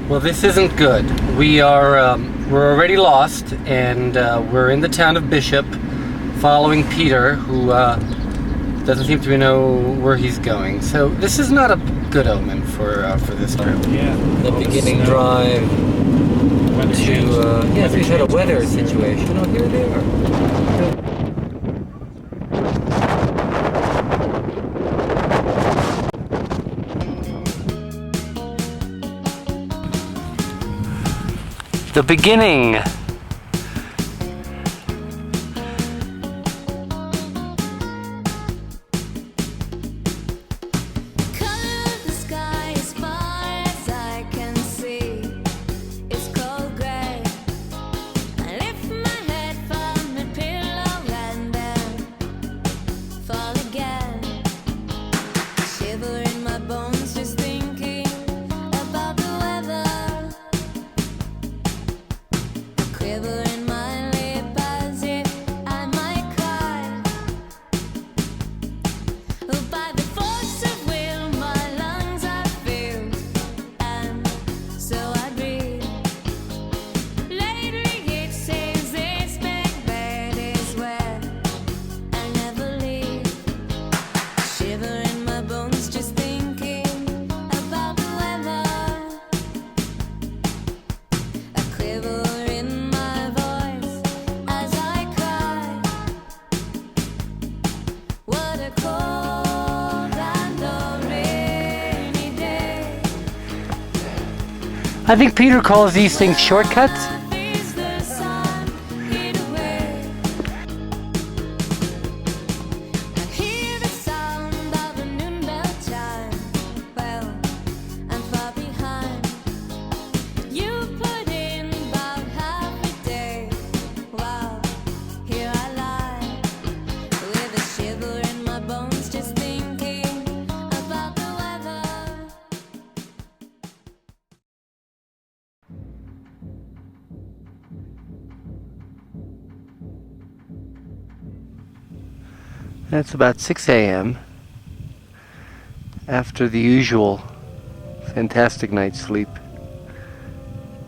Well, this isn't good. We're already lost, and we're in the town of Bishop, following Peter, who doesn't seem to know where he's going. So this is not a good omen for this trip. Yeah. The beginning drive to yes, we had a weather situation. Oh, here they are. The beginning. I think Peter calls these things shortcuts. It's about 6 a.m. after the usual fantastic night's sleep.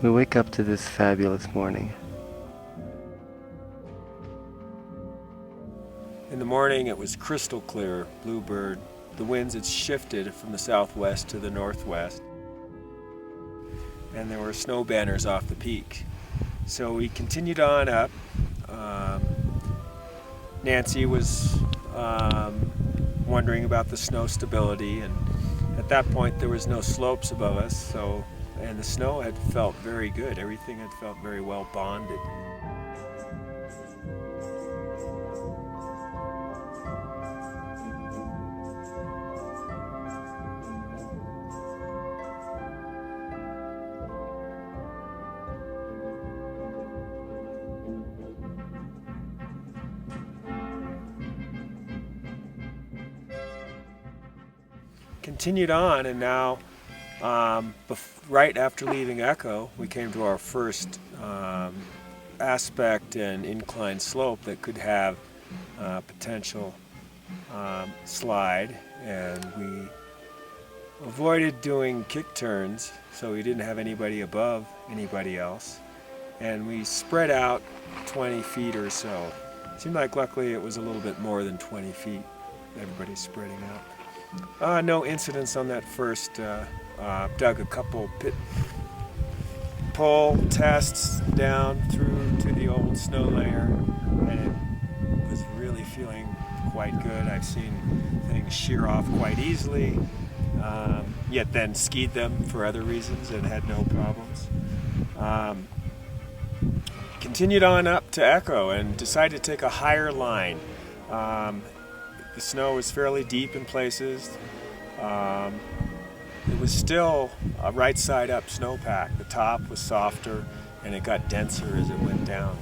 We wake up to this fabulous morning. In the morning it was crystal clear, bluebird. The winds had shifted from the southwest to the northwest, and there were snow banners off the peak. So we continued on up. Nancy was wondering about the snow stability, and at that point there was no slopes above us, and the snow had felt very good. Everything had felt very well bonded. Continued on, and now right after leaving Echo, we came to our first aspect and incline slope that could have potential slide, and we avoided doing kick turns so we didn't have anybody above anybody else, and we spread out 20 feet or so. It seemed like luckily it was a little bit more than 20 feet. Everybody's spreading out. No incidents on that first. Dug a couple pit pull tests down through to the old snow layer, and it was really feeling quite good. I've seen things shear off quite easily, yet then skied them for other reasons and had no problems. Continued on up to Echo and decided to take a higher line. The snow was fairly deep in places. It was still a right side up snowpack. The top was softer and it got denser as it went down.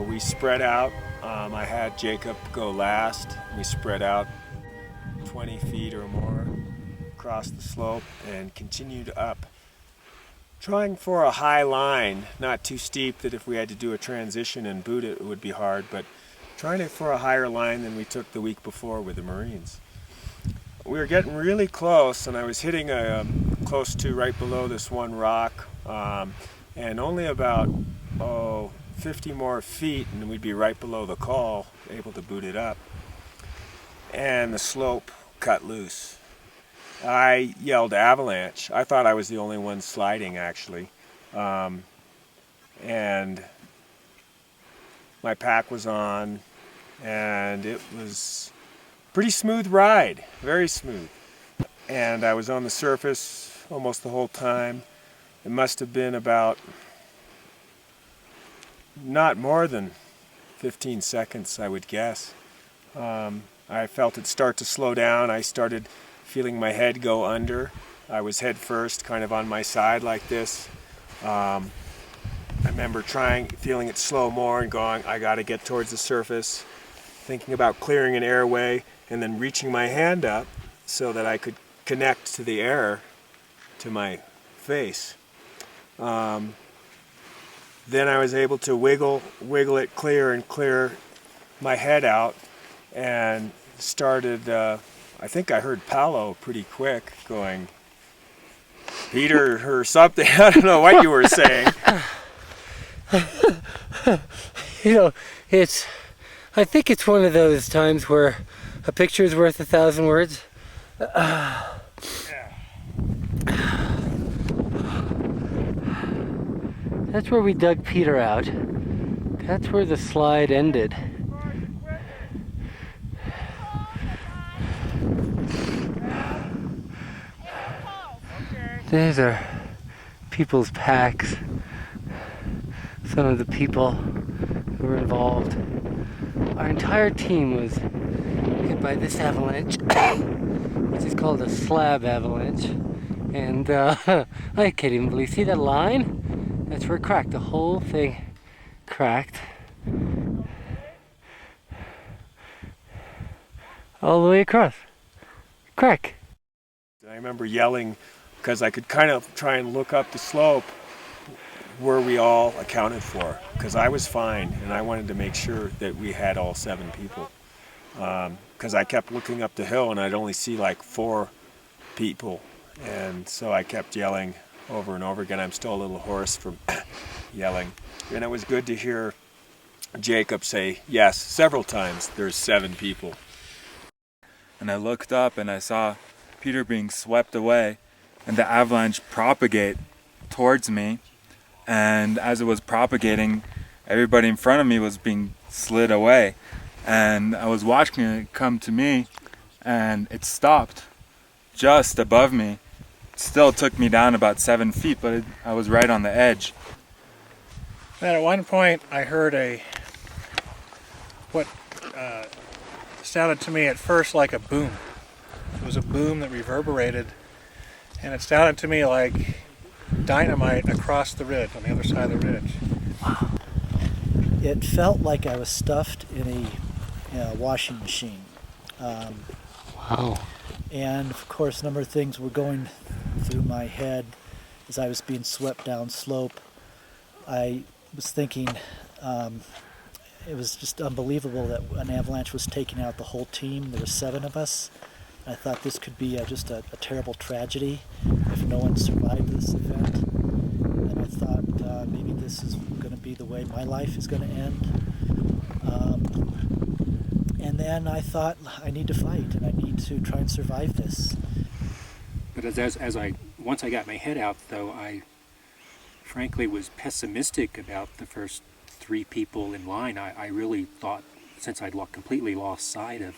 We spread out. I had Jacob go last. We spread out 20 feet or more across the slope and continued up, trying for a high line, not too steep that if we had to do a transition and boot it, it would be hard, but trying it for a higher line than we took the week before with the Marines. we were getting really close, and I was hitting close to right below this one rock, and only about 50 more feet, and we'd be right below the col, able to boot it up. And the slope cut loose. I yelled avalanche. I thought I was the only one sliding, actually. And my pack was on, and it was a pretty smooth ride, very smooth. And I was on the surface almost the whole time. It must have been about not more than 15 seconds, I would guess. I felt it start to slow down. I started feeling my head go under. I was head first, kind of on my side like this. I remember feeling it slow more and going, I got to get towards the surface, thinking about clearing an airway, and then reaching my hand up so that I could connect to the air to my face. Then I was able to wiggle it clear and clear my head out, and started, I think I heard Paolo pretty quick going, Peter or something. I don't know what you were saying. You know, I think it's one of those times where a picture is worth 1,000 words. That's where we dug Peter out. That's where the slide ended. These are people's packs. Some of the people who were involved. Our entire team was hit by this avalanche, which is called a slab avalanche. And I can't even believe, see that line? That's where it cracked. The whole thing cracked. All the way across. Crack. I remember yelling, because I could kind of try and look up the slope, were we all accounted for? Because I was fine, and I wanted to make sure that we had all 7 people. Because I kept looking up the hill, and I'd only see like 4 people. And so I kept yelling over and over again. I'm still a little hoarse from yelling. And it was good to hear Jacob say, yes, several times, there's 7 people. And I looked up and I saw Peter being swept away and the avalanche propagate towards me. And as it was propagating, everybody in front of me was being slid away. And I was watching it come to me, and it stopped just above me. It still took me down about 7 feet, but I was right on the edge. And at one point I heard what sounded to me at first like a boom. It was a boom that reverberated, and it sounded to me like dynamite across the ridge, on the other side of the ridge. Wow. It felt like I was stuffed in a washing machine. Wow. And of course, a number of things were going through my head as I was being swept down slope. I was thinking it was just unbelievable that an avalanche was taking out the whole team. There were 7 of us. I thought this could be just a terrible tragedy if no one survived this event. And I thought maybe this is going to be the way my life is going to end. And then I thought, I need to fight, and I need to try and survive this. But once I got my head out, though, I frankly was pessimistic about the first 3 people in line. I really thought, since I'd completely lost sight of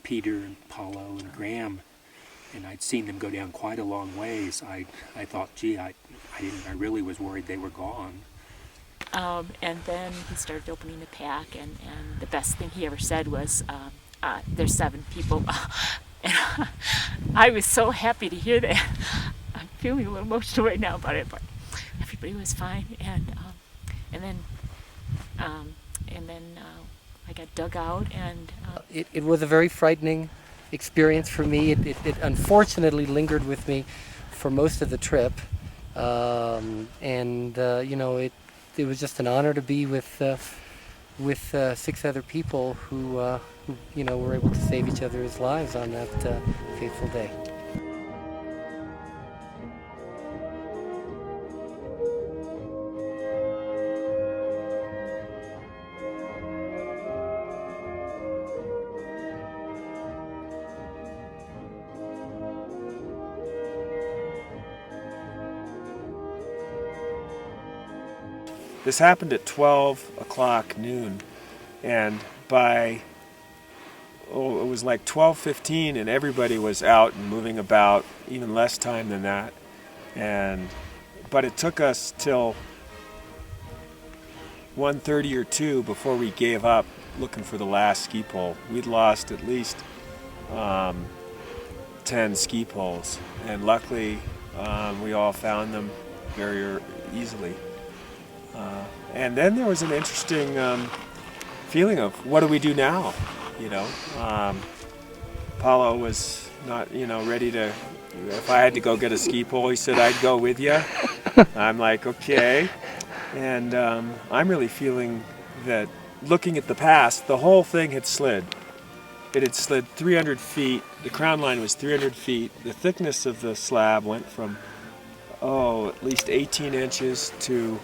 Peter and Paulo and Graham, and I'd seen them go down quite a long ways, I thought, gee, I really was worried they were gone. And then he started opening the pack, and the best thing he ever said was, there's 7 people. And I was so happy to hear that. I'm feeling a little emotional right now about it, but everybody was fine. And then I got dug out, and It was a very frightening experience for me. It unfortunately lingered with me for most of the trip, it was just an honor to be with 6 other people who who were able to save each other's lives on that fateful day. This happened at 12 o'clock noon, and by it was like 12:15, and everybody was out and moving about, even less time than that. But it took us till 1:30 or 2 before we gave up looking for the last ski pole. We'd lost at least 10 ski poles, and luckily we all found them very easily. And then there was an interesting feeling of, what do we do now? Paulo was not, ready to, if I had to go get a ski pole, he said, I'd go with you. I'm like, okay. And I'm really feeling that, looking at the past, the whole thing had slid. It had slid 300 feet. The crown line was 300 feet. The thickness of the slab went from, at least 18 inches to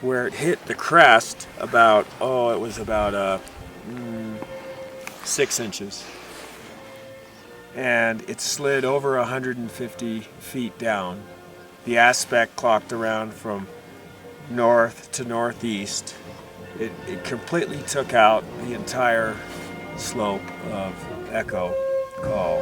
where it hit the crest about, it was about 6 inches. And it slid over 150 feet down. The aspect clocked around from north to northeast. It completely took out the entire slope of Echo Call.